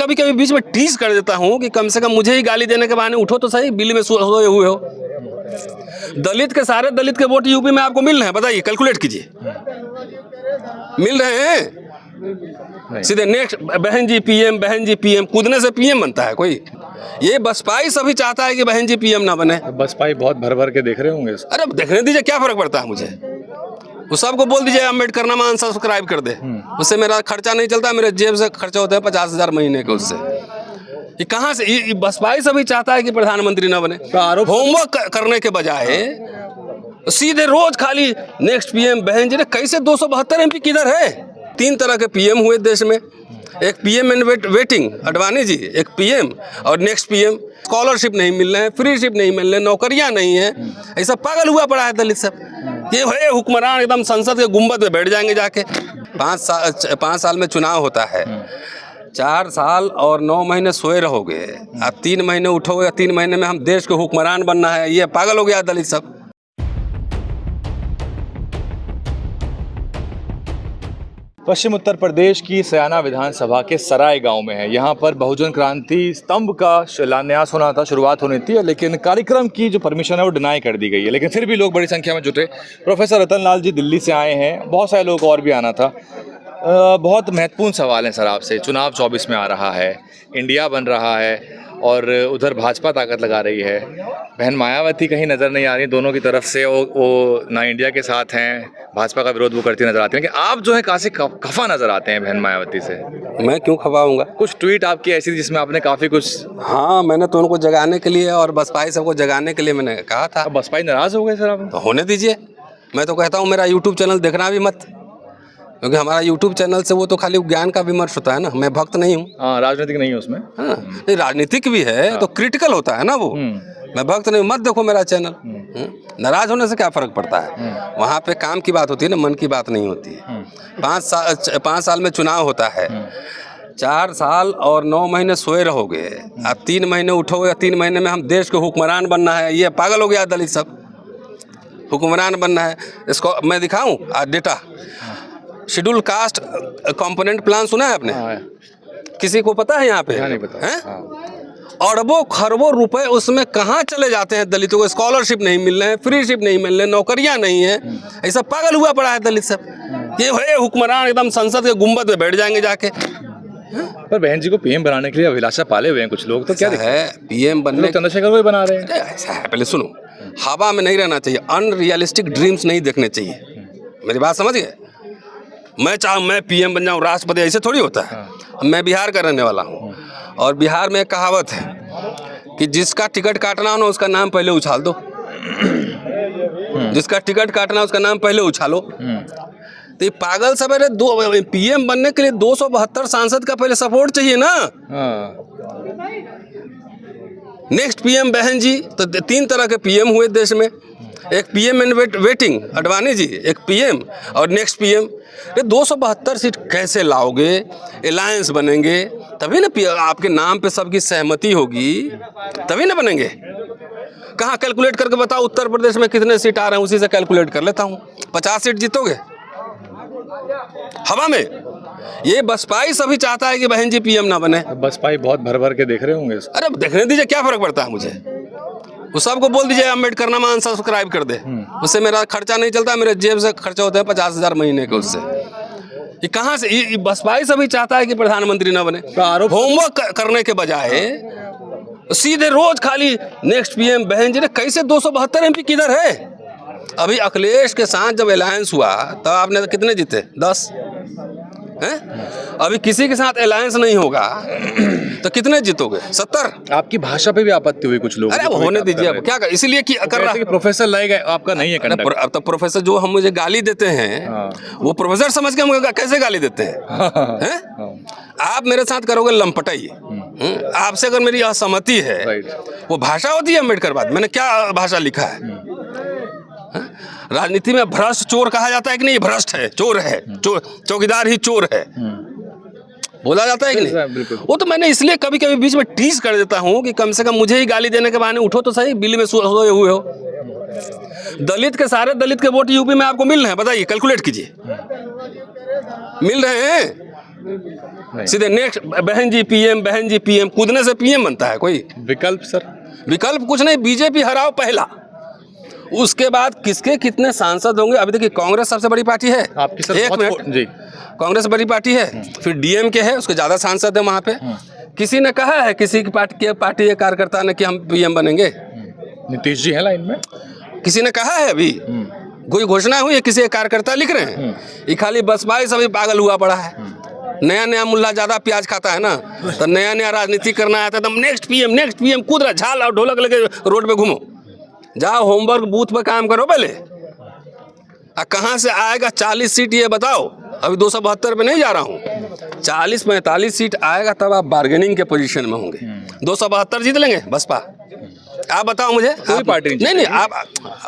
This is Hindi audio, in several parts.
कभी कभी बीच में टीज कर देता हूँ कि कम से कम मुझे ही गाली देने के बहाने उठो तो सही, बिल में सोए हुए हो। दलित के सारे दलित के वोट यूपी में आपको मिल रहे हैं, बताइए, कैलकुलेट कीजिए, मिल रहे हैं? सीधे नेक्स्ट बहन जी पीएम, बहन जी पीएम, कूदने से पीएम बनता है कोई? ये बसपाई सभी चाहता है कि बहन जी पीएम ना बने। बसपाई बहुत भर भर के देख रहे होंगे। अरे देखने दीजिए, क्या फर्क पड़ता है मुझे? उस सबको बोल दीजिए अम्बेडकर नामा अनसब्सक्राइब कर दे, उससे मेरा खर्चा नहीं चलता, मेरे जेब से खर्चा होता है 50,000 महीने के उससे। ये कहाँ से? ये बसपाई सभी चाहता है कि प्रधानमंत्री ना बने। होमवर्क करने के बजाय सीधे रोज खाली नेक्स्ट पीएम, बहन जी। कैसे 272 एमपी किधर है? 3 तरह के पीएम हुए देश में, एक PM in waiting Advani ji, एक पीएम और नेक्स्ट पीएम। स्कॉलरशिप नहीं मिल रहे हैं, फ्रीशिप नहीं मिल रहे, नौकरियां नहीं है, ऐसा पागल हुआ पड़ा है दलित सब। ये है हुक्मरान, एकदम संसद के गुंबद पे बैठ जाएंगे जाके। 5 साल में चुनाव होता है, 4 साल और 9 महीने सोए रहोगे, आप 3 महीने उठोगे, 3 महीने में हम देश के हुक्मरान बनना है। ये पागल हो गया दलित सब। पश्चिम उत्तर प्रदेश की सयाना विधानसभा के सराय गांव में है। यहाँ पर बहुजन क्रांति स्तंभ का शिलान्यास होना था, शुरुआत होनी थी, लेकिन कार्यक्रम की जो परमिशन है वो डिनाई कर दी गई है। लेकिन फिर भी लोग बड़ी संख्या में जुटे। प्रोफेसर रतन लाल जी दिल्ली से आए हैं, बहुत सारे लोग और भी आना था। बहुत महत्वपूर्ण सवाल है सर आपसे। चुनाव 24 में आ रहा है, इंडिया बन रहा है और उधर भाजपा ताकत लगा रही है। बहन मायावती कहीं नज़र नहीं आ रही दोनों की तरफ से, वो ना इंडिया के साथ हैं, भाजपा का विरोध वो करती नजर आती है। लेकिन आप जो है काफ़ी खफा नजर आते हैं बहन मायावती से। मैं क्यों खफा हूँगा? कुछ ट्वीट आपकी ऐसी थी जिसमें आपने काफ़ी कुछ। हाँ, मैंने तो उनको जगाने के लिए और बसपाई सबको जगाने के लिए मैंने कहा था। बसपाई नाराज़ हो गए सर आप? तो होने दीजिए। मैं तो कहता हूँ मेरा यूट्यूब चैनल देखना भी मत, क्योंकि हमारा यूट्यूब चैनल से वो तो खाली ज्ञान का विमर्श होता है ना। मैं भक्त नहीं हूँ। हाँ, राजनीतिक नहीं है उसमें। हाँ, नहीं, राजनीतिक भी है तो क्रिटिकल होता है ना वो। मैं भक्त नहीं, मत देखो मेरा चैनल। नाराज होने से क्या फर्क पड़ता है? वहाँ पे काम की बात होती है ना, मन की बात नहीं होती है। 5 साल में चुनाव होता है, 4 साल और 9 महीने सोए रहोगे, आप 3 महीने उठोगे, 3 महीने में हम देश के हुक्मरान बनना है। ये पागल हो गया दलित सब, हुक्मरान बनना है। इसको मैं दिखाऊं आज data. Schedule caste component plan सुना है आपने? किसी को पता है यहाँ पे? नहीं पता है? अरबों खरबों रुपए उसमें कहाँ चले जाते हैं दलितों को? स्कॉलरशिप नहीं मिल रहे हैं, फ्रीशिप नहीं मिल रहे, नौकरियां नहीं है, ऐसा पागल हुआ पड़ा है दलित सब। ये है हुक्मरान, एकदम संसद के गुंबद पे बैठ जाएंगे जाके। पर बहन जी को पीएम बनाने के लिए अभिलाषा पाले हुए हैं कुछ लोग, तो क्या है पीएम बनने? चंद्रशेखर को ही बना रहे हैं। ऐसा है, पहले सुनो, हवा में नहीं रहना चाहिए, अनरियलिस्टिक ड्रीम्स नहीं देखने चाहिए। मेरी बात समझ गए? मैं पीएम बन जाऊं, राष्ट्रपति, ऐसे थोड़ी होता है। मैं बिहार का रहने वाला हूं और बिहार में एक कहावत है कि जिसका टिकट काटना हो ना उसका नाम पहले उछाल दो। जिसका टिकट काटना उसका नाम पहले उछालो। तो ये पागल सब है। पीएम बनने के लिए 272 सांसद का पहले सपोर्ट चाहिए ना। नेक्स्ट पीएम बहन जी, तो 3 तरह के पीएम हुए देश में, एक PM in waiting Advani ji, एक पीएम और नेक्स्ट पीएम। 272 सीट कैसे लाओगे? अलायंस बनेंगे तभी ना, आपके नाम पे सबकी सहमति होगी तभी ना बनेंगे। कहाँ कैलकुलेट करके बताओ उत्तर प्रदेश में कितने सीट आ रहे हैं, उसी से कैलकुलेट कर लेता हूँ। 50 सीट जीतोगे हवा में। ये बसपाई सभी चाहता है कि बहन जी पीएम ना बने। बसपाई बहुत भर भर के देख रहे होंगे। अरे देखने दीजिए, क्या फर्क पड़ता है मुझे? उस सबको बोल दीजिए अम्बेडकर नामा अनसब्सक्राइब कर दे, उससे मेरा खर्चा नहीं चलता, मेरे जेब से खर्चा होता है 50,000 महीने के उससे। ये कहाँ से? ये बसपाई सभी चाहता है कि प्रधानमंत्री ना बने। होमवर्क करने के बजाय सीधे रोज खाली नेक्स्ट पीएम, बहन जी। कैसे 272 एमपी किधर है? अभी अखिलेश के साथ जब अलायंस हुआ तब आपने कितने जीते? 10 हैं? अभी किसी के साथ अलायंस नहीं होगा तो कितने जीतोगे? 70। आपकी भाषा पे भी आपत्ति हुई कुछ लोग। अरे वो होने दीजिए, अब क्या कर, इसीलिए कर रहा है। प्रोफेसर लाएगा आपका नहीं है कंडक्ट। अब तो प्रोफेसर जो हम मुझे गाली देते हैं वो प्रोफेसर समझ के हम कैसे गाली देते हैं? आप मेरे साथ करोगे लंपटाई, आपसे अगर मेरी असहमति है, वो भाषा होती है अम्बेडकर बाद। मैंने क्या भाषा लिखा है? राजनीति में भ्रष्ट चोर कहा जाता है कि नहीं? भ्रष्ट है, चोर है, चौकीदार ही चोर है, बोला जाता है कि नहीं? वो तो मैंने इसलिए कभी कभी बीच में टीज कर देता हूँ कि कम से कम मुझे ही गाली देने के बहाने उठो तो सही, बिल में सोए हुए हो। दलित के सारे दलित के वोट यूपी में आपको मिल रहे हैं, बताइए, कैलकुलेट कीजिए, मिल रहे हैं? सीधे नेक्स्ट बहन जी पीएम कूदने से पीएम बनता है कोई? विकल्प सर? विकल्प कुछ नहीं, बीजेपी हराओ पहला, उसके बाद किसके कितने सांसद होंगे। अभी देखिए कांग्रेस सबसे बड़ी पार्टी है आपकी सर? एक मिनट जी, कांग्रेस बड़ी पार्टी है, फिर डीएमके है, उसके ज्यादा सांसद है वहां पे। किसी ने कहा है किसी की पार्टी के कार्यकर्ता ने कि हम पीएम बनेंगे? नीतीश जी है लाइन में? किसी ने कहा है? अभी कोई घोषणा हुई है? किसी के कार्यकर्ता लिख रहे हैं? ये खाली बसपा ही सभी पागल हुआ पड़ा है। नया मुल्ला ज्यादा प्याज खाता है ना, तो नया राजनीति करना आता है तो नेक्स्ट पीएम कूद रहा, झाल और ढोलक लेके रोड पे घूमो, जाओ होमवर्क बूथ पे काम करो पहले। कहाँ से आएगा 40 सीट ये बताओ? अभी 272 पे नहीं जा रहा हूँ, 40-45 सीट आएगा तब आप बार्गेनिंग के पोजीशन में होंगे। 272 जीत लेंगे बसपा? आप बताओ मुझे। कोई पार्टी नहीं, आप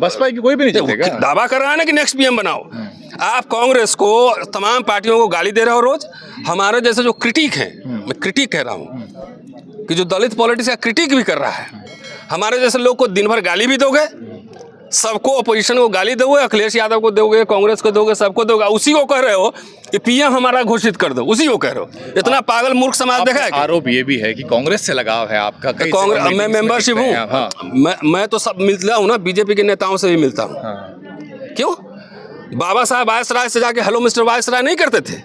बसपा की कोई भी नहीं जीतेगा। दावा कर रहा है ना कि नेक्स्ट पीएम बनाओ। आप कांग्रेस को, तमाम पार्टियों को गाली दे रहे हो रोज। हमारे जैसे जो क्रिटिक हैं, मैं क्रिटिक कह रहा हूँ कि जो दलित पॉलिटिक्स का क्रिटिक भी कर रहा है, हमारे जैसे लोग को दिन भर गाली भी दोगे, सबको अपोजिशन को गाली दोगे, अखिलेश यादव को दोगे, कांग्रेस को दोगे, सबको दोगे, उसी को कह रहे हो कि पीएम हमारा घोषित कर दो, उसी को कह रहे हो। इतना पागल मूर्ख समाज देखा है। आरोप ये भी है कि कांग्रेस से लगाव है आपका। कांग्रेस, मैं मेंबरशिप हूँ, मैं तो सब मिलता हूँ ना, बीजेपी के नेताओं से भी मिलता हूँ। क्यों? बाबा साहब वायसराय से जाके हेलो मिस्टर वायसराय नहीं करते थे?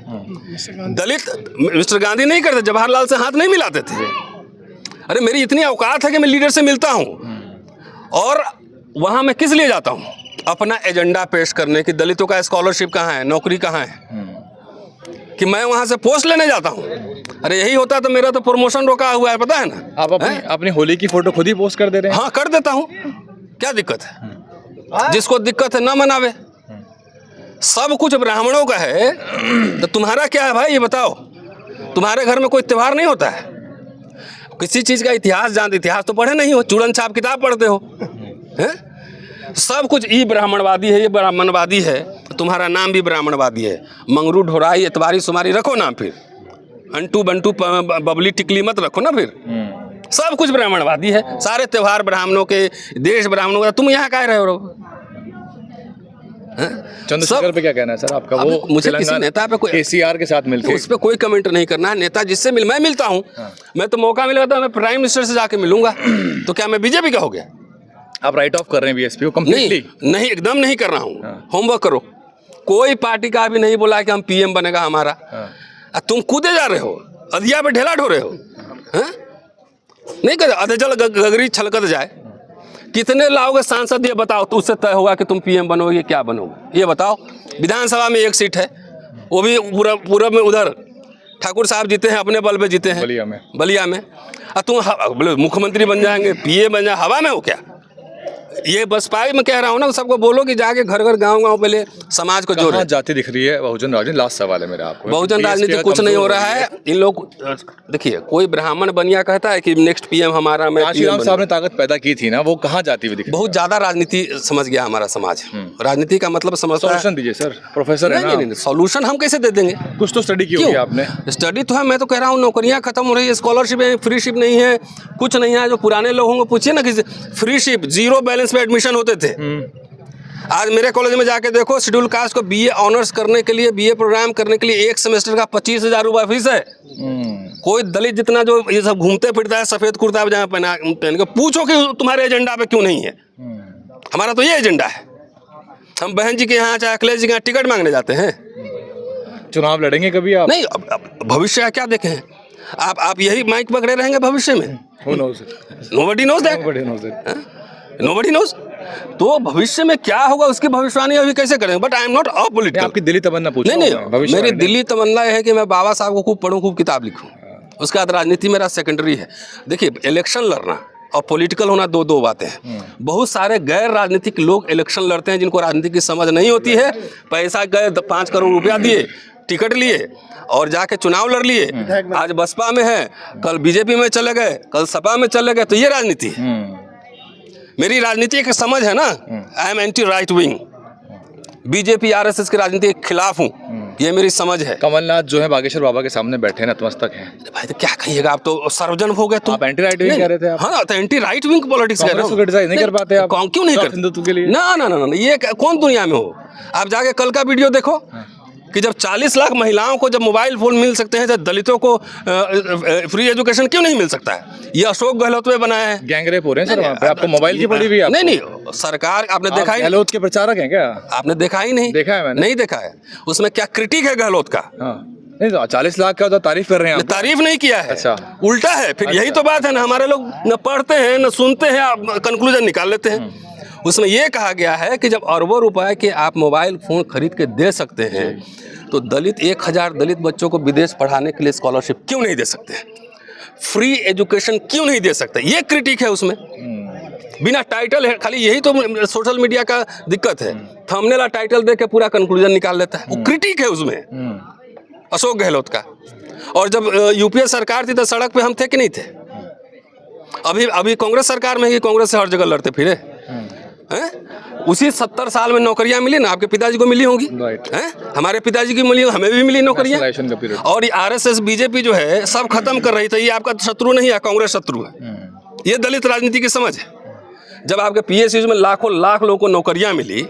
दलित मिस्टर गांधी नहीं करते? जवाहरलाल से हाथ नहीं मिलाते थे? अरे मेरी इतनी औकात है कि मैं लीडर से मिलता हूँ। और वहाँ मैं किस लिए जाता हूँ? अपना एजेंडा पेश करने की। दलितों का स्कॉलरशिप कहाँ है, नौकरी कहाँ है, कि मैं वहाँ से पोस्ट लेने जाता हूँ? अरे यही होता तो मेरा तो प्रमोशन रोका हुआ है, पता है ना। आप अपनी होली की फोटो खुद ही पोस्ट कर दे रहे हैं? हाँ कर देता हूँ, क्या दिक्कत है? जिसको दिक्कत है ना मनावे। सब कुछ ब्राह्मणों का है तो तुम्हारा क्या है भाई, ये बताओ? तुम्हारे घर में कोई त्योहार नहीं होता है? किसी चीज़ का इतिहास जानते? इतिहास तो पढ़े नहीं हो, चूड़न छाप किताब पढ़ते हो हैं? सब कुछ ये ब्राह्मणवादी है, ये ब्राह्मणवादी है, तुम्हारा नाम भी ब्राह्मणवादी है। मंगरू ढोराई इतवारी सुमारी रखो ना, फिर अंटू बंटू बबली टिकली मत रखो ना फिर। सब कुछ ब्राह्मणवादी है, सारे त्योहार ब्राह्मणों के, देश ब्राह्मणों का। तुम यहाँ कह रहे हो? चंद्रशेखर पे क्या कहना है सर आपका? वो मुझे किसी नेता पे कोई केसीआर के साथ मिलकर उस पर कोई कमेंट नहीं करना है। नेता जिससे मैं मिलता हूँ, मैं तो मौका मिलेगा तो मैं प्राइम मिनिस्टर से जाके मिलूंगा। तो क्या मैं बीजेपी का हो गया? आप राइट ऑफ कर रहे हैं बीएसपी को कंप्लीटली? नहीं, एकदम नहीं कर रहा हूँ। होमवर्क करो। कोई पार्टी का भी नहीं बोला कि हम पीएम बनेगा हमारा। तुम कूदे जा रहे हो, अधिया पे ढेला ढो रहे हो। नहीं कर अधजल गगरी छलकत जाए। कितने लाओगे सांसद ये बताओ, तो उससे तय होगा कि तुम पीएम बनोगे क्या बनोगे, ये बताओ। विधानसभा में एक सीट है, वो भी पूरब में उधर ठाकुर साहब जीते हैं, अपने बल पे जीते हैं, बलिया में। तुम बोले मुख्यमंत्री बन जाएंगे, पीए बन जाए, हवा में हो क्या? ये बसपा में कह रहा हूँ ना, सबको बोलो कि जाके घर घर गांव पहले समाज को जोड़े। जाति दिख रही है बहुजन राजनीति? लास्ट सवाल है मेरा आपको। बहुजन राजनीति कुछ नहीं हो रहा है। इन लोग देखिए, कोई ब्राह्मण बनिया कहता है कि नेक्स्ट पीएम हमारा। मैं साहब ने ताकत पैदा की थी ना, वो कहाँ जाती हुई दिख रही है? बहुत ज्यादा राजनीति समझ गया हमारा समाज। राजनीति का मतलब समझता है। सोल्यूशन दीजिए सर, प्रोफेसर है ना। नहीं, सोल्यूशन हम कैसे दे देंगे? कुछ तो स्टडी की होगी आपने। स्टडी तो है, मैं तो कह रहा हूँ नौकरियां खत्म हो रही है, स्कॉलरशिप है, फ्रीशिप नहीं है, कुछ नहीं है। जो पुराने लोगों को पूछिए ना, कि फ्रीशिप, जीरो बैलेंस पे एडमिशन होते थे। आज मेरे कॉलेज में जाके देखो, शेड्यूल कास्ट को बीए ऑनर्स करने के लिए, बीए प्रोग्राम करने के लिए एक सेमेस्टर का 25,000 रुपये फीस है। कोई दलित जितना जो ये सब घूमते फिरता है सफेद कुर्ता पजामा पहन के, पूछो कि तुम्हारे एजेंडा पे क्यों नहीं है। हमारा तो ये एजेंडा है। हम बहन जी के यहाँ, चाहे अखिलेश जी के यहाँ टिकट मांगने जाते हैं। चुनाव लड़ेंगे कभी आप? नहीं, भविष्य क्या देखें आप यही माइक पकड़े रहेंगे भविष्य में? Nobody knows that. Nobody knows. तो भविष्य में क्या होगा उसकी भविष्यवाणी अभी कैसे करेंगे? But I am not a political. आपकी दिल्ली तमन्ना पूछो। नहीं, मेरी दिल्ली तमन्ना है कि मैं बाबा साहब को खूब पढूं, खूब किताब लिखूं। उसके बाद राजनीति मेरा सेकेंडरी है। देखिए, इलेक्शन लड़ना और पॉलिटिकल होना दो बातें हैं। बहुत सारे गैर राजनीतिक लोग इलेक्शन लड़ते हैं जिनको राजनीति की समझ नहीं होती है। पैसा गए 5 करोड़ रुपया दिए, टिकट लिए और जाके चुनाव लड़ लिए। आज बसपा में है, कल बीजेपी में चले गए, कल सपा में चले गए। तो ये राजनीति है। मेरी राजनीति एक समझ है ना। I am anti right wing, BJP RSS की राजनीति के खिलाफ हूँ, ये मेरी समझ है। कमलनाथ जो है बागेश्वर बाबा के सामने बैठे नतमस्तक हैं। भाई तो क्या कहिएगा, आप तो सर्वजन हो गए। तुम आप एंटी राइट विंग कह रहे थे आप? हाँ, तो एंटी राइट विंग पॉलिटिक्स कह रहे हो। क्रिटिसाइज नहीं कर पाते आप? क्यों नहीं करते? हिंदुत्व के लिए? ना, ये कौन दुनिया में हो? आप जाके कल का वीडियो देखो, कि जब 40 लाख महिलाओं को जब मोबाइल फ़ोन मिल सकते हैं, जब दलितों को फ्री एजुकेशन क्यों नहीं मिल सकता है? ये अशोक गहलोत में बनाया है। गैंगरेप हो रहे हैं सर वहाँ पे, आपको मोबाइल की पड़ी हुई है? नहीं, सरकार आपने देखा ही, गहलोत के प्रचारक हैं क्या? आपने देखा ही नहीं? देखा है मैंने। नहीं देखा है? उसमें क्या क्रिटिक है गहलोत का? नहीं तो 40 लाख का तो तारीफ कर रहे हैं आप। तारीफ नहीं किया है। अच्छा, उल्टा है फिर। यही तो बात है ना, हमारे लोग न पढ़ते हैं न सुनते हैं, आप कंक्लूजन निकाल लेते हैं। उसमें यह कहा गया है कि जब अरबों रुपए के आप मोबाइल फ़ोन खरीद के दे सकते हैं, तो दलित 1000 दलित बच्चों को विदेश पढ़ाने के लिए स्कॉलरशिप क्यों नहीं दे सकते? फ्री एजुकेशन क्यों नहीं दे सकते? ये क्रिटिक है उसमें, बिना टाइटल है। खाली यही तो सोशल मीडिया का दिक्कत है, थंबनेल टाइटल दे के पूरा कंक्लूजन निकाल लेता है। वो क्रिटिक है उसमें अशोक गहलोत का। और जब यूपीए सरकार थी तो सड़क पे हम थे कि नहीं थे? अभी कांग्रेस सरकार में ही कांग्रेस से हर जगह लड़ते फिरे हैं। उसी 70 साल में नौकरियां मिली ना, आपके पिताजी को मिली होंगी, हैं? हमारे पिताजी की मिली, हमें भी मिली नौकरियां। और ये आरएसएस बीजेपी जो है सब खत्म कर रही थी। ये आपका शत्रु नहीं है, कांग्रेस शत्रु है। ये दलित राजनीति की समझ है। जब आपके पीएसयू में लाखों लाख लोगों को नौकरियां मिली,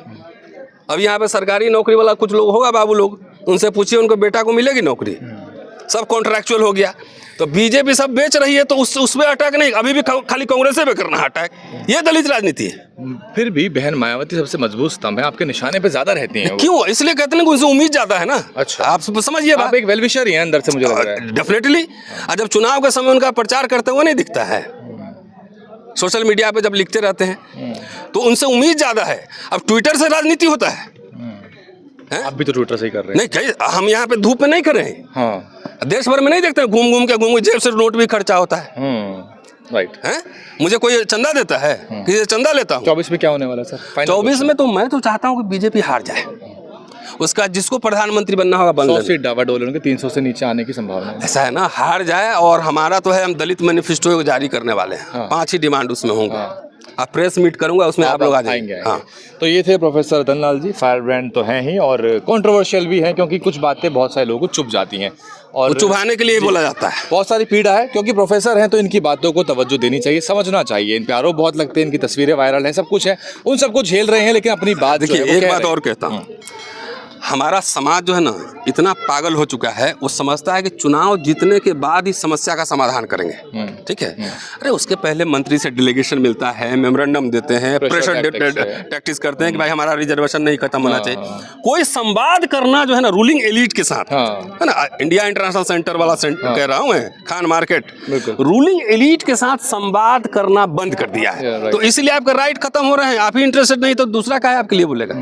अब यहाँ पे सरकारी नौकरी वाला कुछ लोग होगा बाबू लोग, उनसे पूछिए उनको बेटा को मिलेगी नौकरी? सब कॉन्ट्रैक्चुअल हो गया। तो बीजेपी सब बेच रही है, तो उसमें अटैक नहीं, अभी भी खाली कांग्रेस पे करना है अटैक। ये दलित राजनीति है। फिर भी बहन मायावती सबसे मजबूत स्तंभ है, आपके निशाने पे ज्यादा रहती हैं। क्यों? इसलिए कहते हैं कि उनसे उम्मीद ज्यादा है ना। अच्छा, आप समझिए, आप एक वेलविशर ही हैं अंदर से, मुझे लग रहा है। डेफिनेटली। जब चुनाव के समय उनका प्रचार करते हुए नहीं दिखता है, सोशल मीडिया पे जब लिखते रहते हैं, तो उनसे उम्मीद ज्यादा है। अब ट्विटर से राजनीति होता है। आप भी तो ट्विटर से ही कर रहे हैं। नहीं, हम यहाँ पे धूप में नहीं कर रहे हैं। हाँ, देश भर में नहीं देखते, घूम के जेब से नोट भी खर्चा होता है। राइट है। मुझे कोई चंदा देता है कि ये चंदा लेता हूँ। 24 में क्या होने वाला है सर? 24 में तो मैं तो चाहता हूँ कि बीजेपी हार जाए, उसका जिसको प्रधानमंत्री बनना होगा बन 100 सीट डावाडोल होंगे, 300 से नीचे आने की संभावना है। ऐसा है ना, हार जाए। और हमारा तो है, हम दलित मैनिफेस्टो जारी करने वाले हैं। 5 ही डिमांड उसमें होंगे। आप प्रेस मीट करूंगा, उसमें आप लोग आ जाएंगे। हाँ, तो ये थे प्रोफेसर रतन लाल जी। फायर ब्रांड तो हैं ही और कंट्रोवर्शियल भी हैं, क्योंकि कुछ बातें बहुत सारे लोगों को चुभ जाती हैं और चुभाने के लिए बोला जाता है। बहुत सारी पीड़ा है, क्योंकि प्रोफेसर हैं तो इनकी बातों को तवज्जो देनी चाहिए, समझना चाहिए। इन पे आरोप बहुत लगते हैं, इनकी तस्वीरें वायरल हैं, सब कुछ है, उन सबको झेल रहे हैं, लेकिन अपनी बात देखिए, एक बात और कहता हूँ, हमारा समाज जो है ना इतना पागल हो चुका है, वो समझता है कि चुनाव जीतने के बाद ही समस्या का समाधान करेंगे। ठीक है? अरे उसके पहले मंत्री से डेलीगेशन मिलता है, मेमोरेंडम देते हैं, प्रेशर टैक्टिस करते हैं कि भाई हमारा रिजर्वेशन नहीं खत्म होना चाहिए। कोई संवाद करना जो है ना रूलिंग एलिट के साथ, है ना, इंडिया इंटरनेशनल सेंटर वाला कह रहा हूँ मैं, खान मार्केट, रूलिंग एलिट के साथ संवाद करना बंद कर दिया है। तो इसलिए आपका राइट खत्म हो रहे हैं। आप ही इंटरेस्टेड नहीं तो दूसरा क्या है आपके लिए बोलेगा?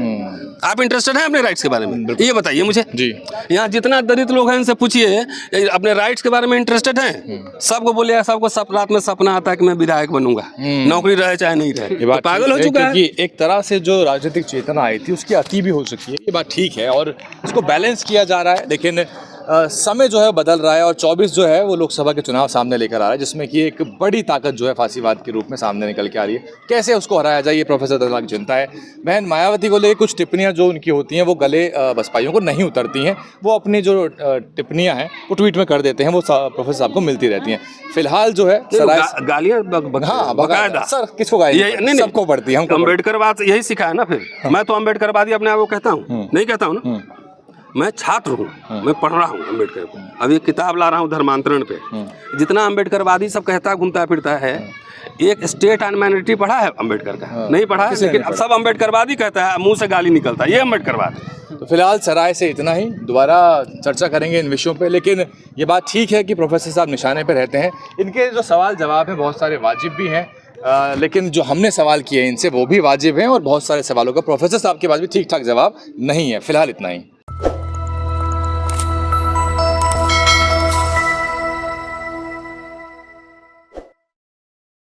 आप इंटरेस्टेड हैं अपने राइट्स के बारे में? ये बताइए मुझे जी। यहाँ जितना दलित लोग हैं इनसे पूछिए, अपने राइट्स के बारे में इंटरेस्टेड हैं? सबको बोलिए, सबको रात में सपना आता है कि मैं विधायक बनूंगा, नौकरी रहे चाहे नहीं रहे। तो पागल हो चुका है। एक तरह से जो राजनीतिक चेतना आई थी उसकी अति भी हो चुकी है, ये बात ठीक है, और इसको बैलेंस किया जा रहा है। लेकिन समय जो है बदल रहा है और 24 जो है वो लोकसभा के चुनाव सामने लेकर आ रहा है, जिसमें कि एक बड़ी ताकत जो है फांसीवाद के रूप में सामने निकल के आ रही है। कैसे उसको हराया जाए, ये प्रोफेसर दलाल की चिंता है। बहन मायावती को लेकर कुछ टिप्पणियां जो उनकी होती हैं वो गले बसपाइयों को नहीं उतरती हैं। वो अपनी जो टिप्पणियां हैं वो ट्वीट में कर देते हैं, वो प्रोफेसर साहब को मिलती रहती हैं। फिलहाल जो है गालियां बकायदा सर किसको गाली? सबको पड़ती है। अम्बेडकर बात यही सिखाया ना। फिर मैं तो अम्बेडकरवादी अपने आप को कहता हूँ, नहीं कहता हूँ ना। मैं छात्र हूँ, मैं पढ़ रहा हूँ अम्बेडकर को। अभी एक किताब ला रहा हूँ धर्मांतरण पे। जितना अम्बेडकरवादी सब कहता घूमता फिरता है, एक स्टेट एंड माइनॉरिटी पढ़ा है अम्बेडकर का? नहीं पढ़ा है, लेकिन अब सब अम्बेडकरवादी कहता है, मुंह से गाली निकलता है, ये अम्बेडकरवाद। तो फिलहाल सराय से इतना ही, दोबारा चर्चा करेंगे इन विषयों पे। लेकिन ये बात ठीक है कि प्रोफेसर साहब निशाने पे रहते हैं। इनके जो सवाल जवाब हैं बहुत सारे वाजिब भी हैं, लेकिन जो हमने सवाल किए इनसे वो भी वाजिब हैं, और बहुत सारे सवालों का प्रोफेसर साहब के पास भी ठीक ठाक जवाब नहीं है। फिलहाल इतना ही।